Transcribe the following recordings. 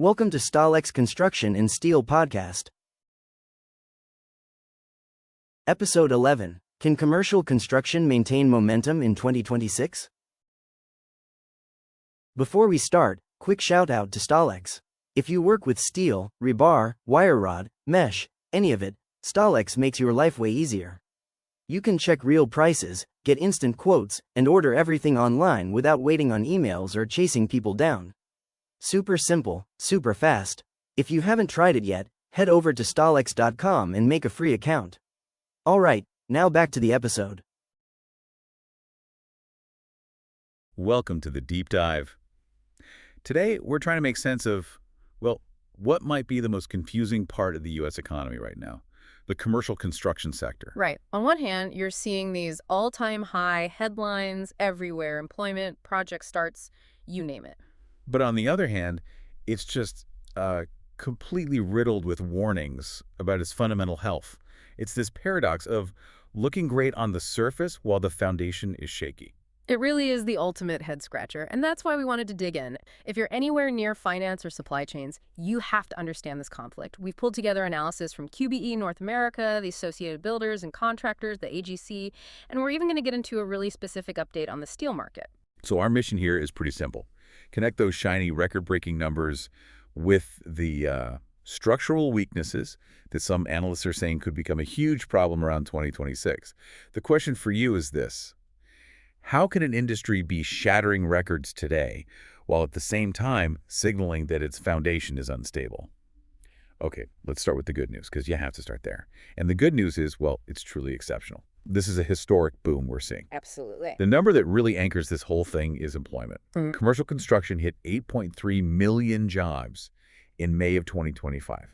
Welcome to StaalX Construction and Steel Podcast. Episode 11. Can commercial construction maintain momentum in 2026? Before we start, quick shout out to StaalX. If you work with steel, rebar, wire rod, mesh, any of it, StaalX makes your life way easier. You can check real prices, get instant quotes, and order everything online without waiting on emails or chasing people down. Super simple, super fast. If you haven't tried it yet, head over to StaalX.com and make a free account. Alright, now back to the episode. Welcome to the deep dive. Today, we're trying to make sense of, well, what might be the most confusing part of the U.S. economy right now, the commercial construction sector. Right. On one hand, you're seeing these all-time high headlines everywhere, employment, project starts, you name it. But on the other hand, it's just completely riddled with warnings about its fundamental health. It's this paradox of looking great on the surface while the foundation is shaky. It really is the ultimate head-scratcher, and that's why we wanted to dig in. If you're anywhere near finance or supply chains, you have to understand this conflict. We've pulled together analysis from QBE North America, the Associated Builders and Contractors, the AGC, and we're even going to get into a really specific update on the steel market. So our mission here is pretty simple. Connect those shiny record-breaking numbers with the structural weaknesses that some analysts are saying could become a huge problem around 2026. The question for you is this: how can an industry be shattering records today while at the same time signaling that its foundation is unstable? Okay, let's start with the good news, because you have to start there. And the good news is, well, it's truly exceptional. This is a historic boom we're seeing. Absolutely. The number that really anchors this whole thing is employment. Commercial construction hit 8.3 million jobs in May of 2025.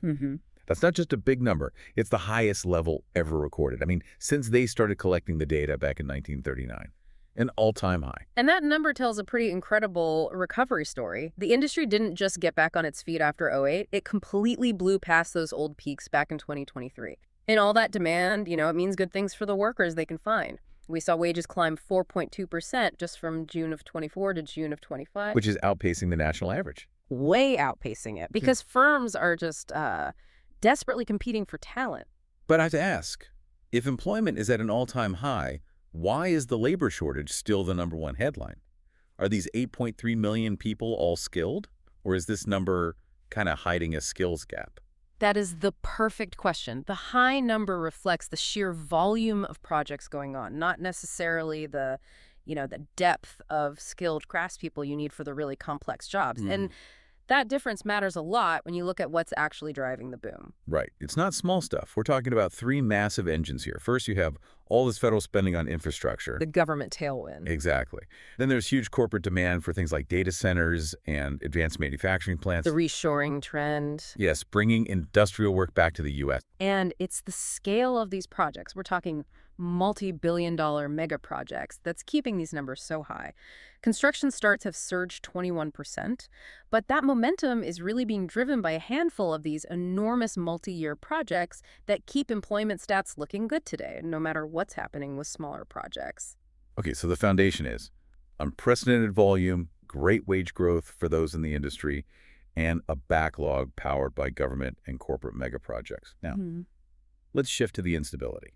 That's not just a big number. It's the highest level ever recorded. I mean, since they started collecting the data back in 1939. An all-time high. And that number tells a pretty incredible recovery story. The industry didn't just get back on its feet after '08. It completely blew past those old peaks back in 2023. And all that demand, it means good things for the workers they can find. We saw wages climb 4.2% just from June of 24 to June of 25. Which is outpacing the national average. Way outpacing it. Because firms are just desperately competing for talent. But I have to ask, if employment is at an all-time high, why is the labor shortage still the #1 headline? Are these 8.3 million people all skilled? Or is this number kind of hiding a skills gap? That is the perfect question. The high number reflects the sheer volume of projects going on, not necessarily the depth of skilled craftspeople you need for the really complex jobs. And that difference matters a lot when you look at what's actually driving the boom. Right. It's not small stuff. We're talking about three massive engines here. First, you have all this federal spending on infrastructure. The government tailwind. Exactly. Then there's huge corporate demand for things like data centers and advanced manufacturing plants. The reshoring trend. Yes, bringing industrial work back to the U.S. And it's the scale of these projects. We're talking multi-billion-dollar mega projects that's keeping these numbers so high. Construction starts have surged 21%, but that momentum is really being driven by a handful of these enormous multi-year projects that keep employment stats looking good today, no matter what's happening with smaller projects. Okay, so the foundation is unprecedented volume, great wage growth for those in the industry, and a backlog powered by government and corporate mega projects. Now, let's shift to the instability.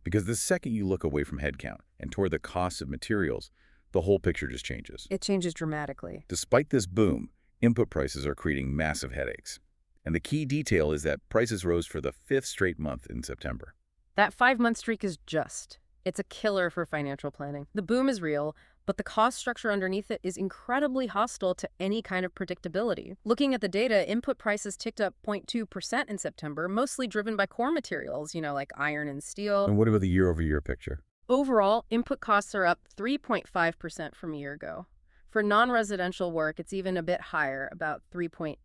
Because the second you look away from headcount and toward the cost of materials, the whole picture just changes. It changes dramatically. Despite this boom, input prices are creating massive headaches. And the key detail is that prices rose for the 5th straight month in September. That 5-month streak is it's a killer for financial planning. The boom is real, but the cost structure underneath it is incredibly hostile to any kind of predictability. Looking at the data, input prices ticked up 0.2% in September, mostly driven by core materials, like iron and steel. And what about the year-over-year picture? Overall, input costs are up 3.5% from a year ago. For non-residential work, it's even a bit higher, about 3.8%.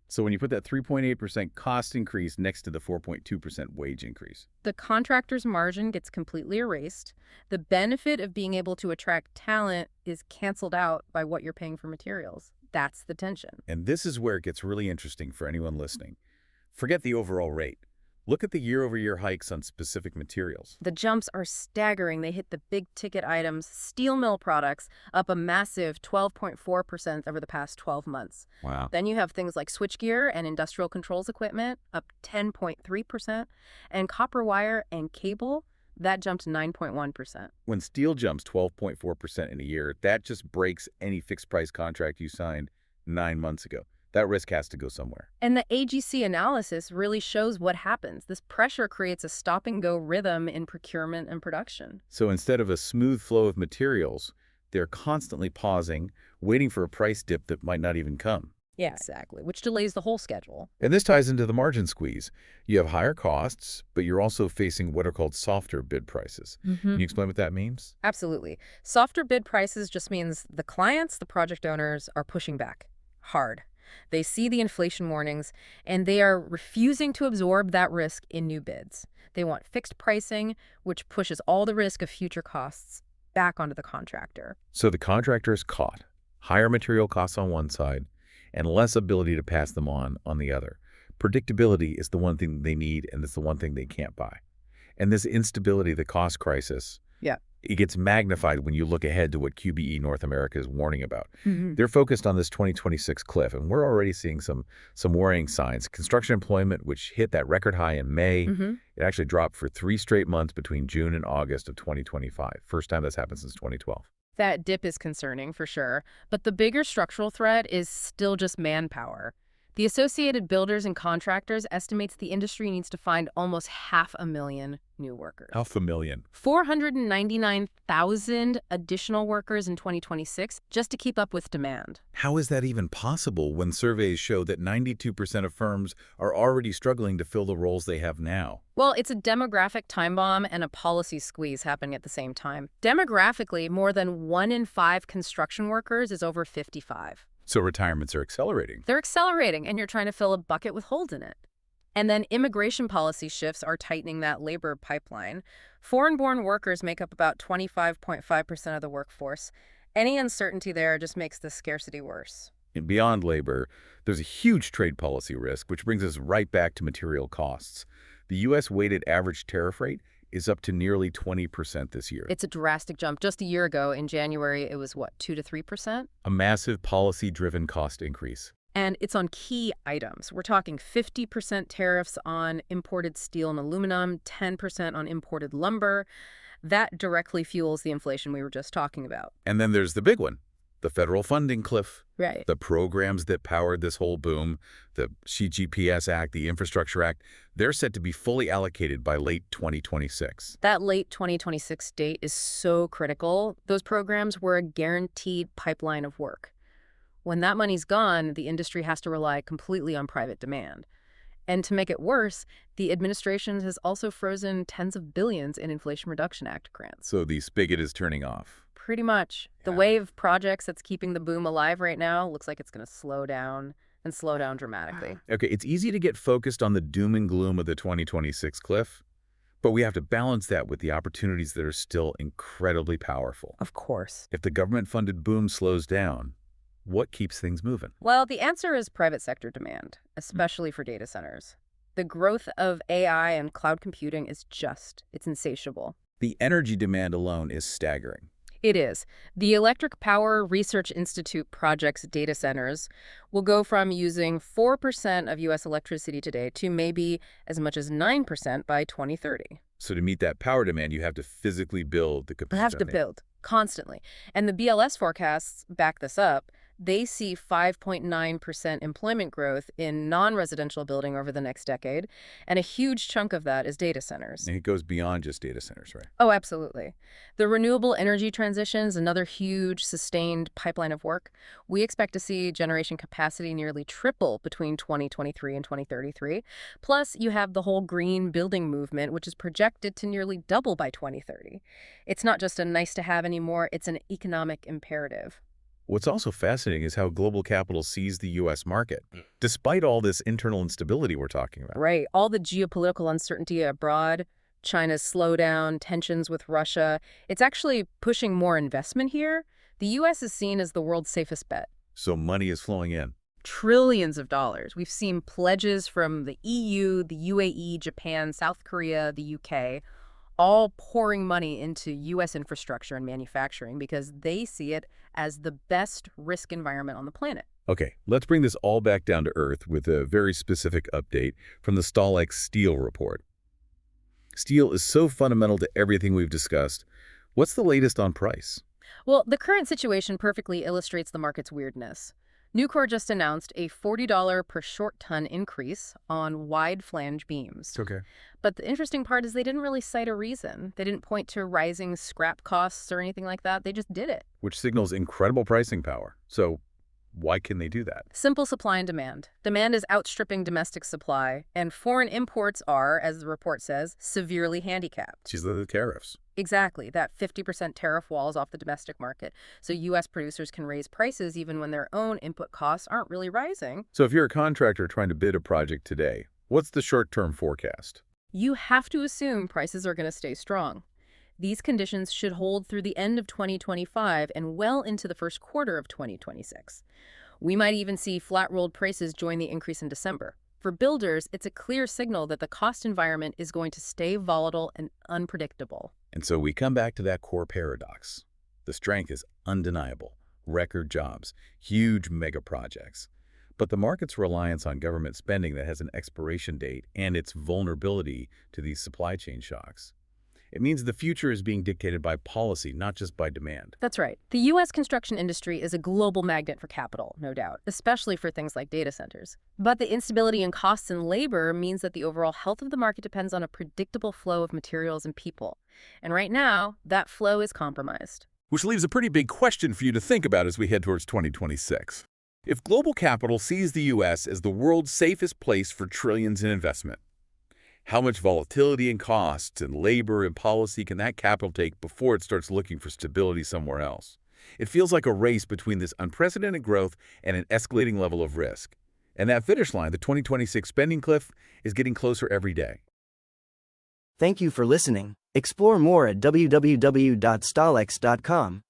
So when you put that 3.8% cost increase next to the 4.2% wage increase, the contractor's margin gets completely erased. The benefit of being able to attract talent is canceled out by what you're paying for materials. That's the tension. And this is where it gets really interesting for anyone listening. Forget the overall rate. Look at the year-over-year hikes on specific materials. The jumps are staggering. They hit the big ticket items. Steel mill products up a massive 12.4% over the past 12 months. Wow. Then you have things like switchgear and industrial controls equipment up 10.3%, and copper wire and cable that jumped 9.1%. When steel jumps 12.4% in a year, that just breaks any fixed-price contract you signed 9 months ago. That risk has to go somewhere. And the AGC analysis really shows what happens. This pressure creates a stop-and-go rhythm in procurement and production. So instead of a smooth flow of materials, they're constantly pausing, waiting for a price dip that might not even come. Yeah, exactly, which delays the whole schedule. And this ties into the margin squeeze. You have higher costs, but you're also facing what are called softer bid prices. Can you explain what that means? Absolutely. Softer bid prices just means the clients, the project owners, are pushing back hard. They see the inflation warnings, and they are refusing to absorb that risk in new bids. They want fixed pricing, which pushes all the risk of future costs back onto the contractor. So the contractor is caught. Higher material costs on one side, and less ability to pass them on the other. Predictability is the one thing they need, and it's the one thing they can't buy. And this instability, the cost crisis, it gets magnified when you look ahead to what QBE North America is warning about. They're focused on this 2026 cliff, and we're already seeing some worrying signs. Construction employment, which hit that record high in May, it actually dropped for 3 straight months between June and August of 2025. First time that's happened since 2012. That dip is concerning for sure, but the bigger structural threat is still just manpower. The Associated Builders and Contractors estimates the industry needs to find almost 500,000 new workers. 500,000. 499,000 additional workers in 2026 just to keep up with demand. How is that even possible when surveys show that 92% of firms are already struggling to fill the roles they have now? Well, it's a demographic time bomb and a policy squeeze happening at the same time. Demographically, more than 1 in 5 construction workers is over 55. So retirements are accelerating. They're accelerating, and you're trying to fill a bucket with holes in it. And then immigration policy shifts are tightening that labor pipeline. Foreign-born workers make up about 25.5% of the workforce. Any uncertainty there just makes the scarcity worse. And beyond labor, there's a huge trade policy risk, which brings us right back to material costs. The U.S. weighted average tariff rate is up to nearly 20% this year. It's a drastic jump. Just a year ago, in January, it was, 2 to 3%? A massive policy-driven cost increase. And it's on key items. We're talking 50% tariffs on imported steel and aluminum, 10% on imported lumber. That directly fuels the inflation we were just talking about. And then there's the big one, the federal funding cliff. Right. The programs that powered this whole boom, the CGPS Act, the Infrastructure Act, they're set to be fully allocated by late 2026. That late 2026 date is so critical. Those programs were a guaranteed pipeline of work. When that money's gone, the industry has to rely completely on private demand. And to make it worse, the administration has also frozen tens of billions in Inflation Reduction Act grants. So the spigot is turning off. Pretty much. The wave of projects that's keeping the boom alive right now looks like it's going to slow down and slow down dramatically. Okay, it's easy to get focused on the doom and gloom of the 2026 cliff, but we have to balance that with the opportunities that are still incredibly powerful. Of course. If the government-funded boom slows down, what keeps things moving? Well, the answer is private sector demand, especially for data centers. The growth of AI and cloud computing is it's insatiable. The energy demand alone is staggering. It is. The Electric Power Research Institute projects data centers will go from using 4% of U.S. electricity today to maybe as much as 9% by 2030. So to meet that power demand, you have to physically build the capacity. You have to build constantly. And the BLS forecasts back this up. They see 5.9% employment growth in non-residential building over the next decade, and a huge chunk of that is data centers. And it goes beyond just data centers, right? Oh, absolutely. The renewable energy transition is another huge, sustained pipeline of work. We expect to see generation capacity nearly triple between 2023 and 2033. Plus, you have the whole green building movement, which is projected to nearly double by 2030. It's not just a nice-to-have anymore, it's an economic imperative. What's also fascinating is how global capital sees the U.S. market, despite all this internal instability we're talking about. Right. All the geopolitical uncertainty abroad, China's slowdown, tensions with Russia, it's actually pushing more investment here. The U.S. is seen as the world's safest bet. So money is flowing in. Trillions of dollars. We've seen pledges from the EU, the UAE, Japan, South Korea, the UK, all pouring money into U.S. infrastructure and manufacturing because they see it as the best risk environment on the planet. Okay, let's bring this all back down to earth with a very specific update from the StaalX steel report. Steel is so fundamental to everything we've discussed. What's the latest on price? Well, the current situation perfectly illustrates the market's weirdness. Nucor just announced a $40 per short ton increase on wide flange beams. Okay. But the interesting part is they didn't really cite a reason. They didn't point to rising scrap costs or anything like that. They just did it. Which signals incredible pricing power. So why can they do that? Simple supply and demand. Demand is outstripping domestic supply, and foreign imports are, as the report says, severely handicapped. These are the tariffs. Exactly. That 50% tariff wall is off the domestic market, so U.S. producers can raise prices even when their own input costs aren't really rising. So if you're a contractor trying to bid a project today, what's the short-term forecast? You have to assume prices are going to stay strong. These conditions should hold through the end of 2025 and well into the first quarter of 2026. We might even see flat-rolled prices join the increase in December. For builders, it's a clear signal that the cost environment is going to stay volatile and unpredictable. And so we come back to that core paradox. The strength is undeniable. Record jobs, huge mega projects. But the market's reliance on government spending that has an expiration date and its vulnerability to these supply chain shocks. It means the future is being dictated by policy, not just by demand. That's right. The U.S. construction industry is a global magnet for capital, no doubt, especially for things like data centers. But the instability in costs and labor means that the overall health of the market depends on a predictable flow of materials and people. And right now, that flow is compromised. Which leaves a pretty big question for you to think about as we head towards 2026. If global capital sees the U.S. as the world's safest place for trillions in investment, how much volatility in costs and labor and policy can that capital take before it starts looking for stability somewhere else? It feels like a race between this unprecedented growth and an escalating level of risk. And that finish line, the 2026 spending cliff, is getting closer every day. Thank you for listening. Explore more at www.staalx.com.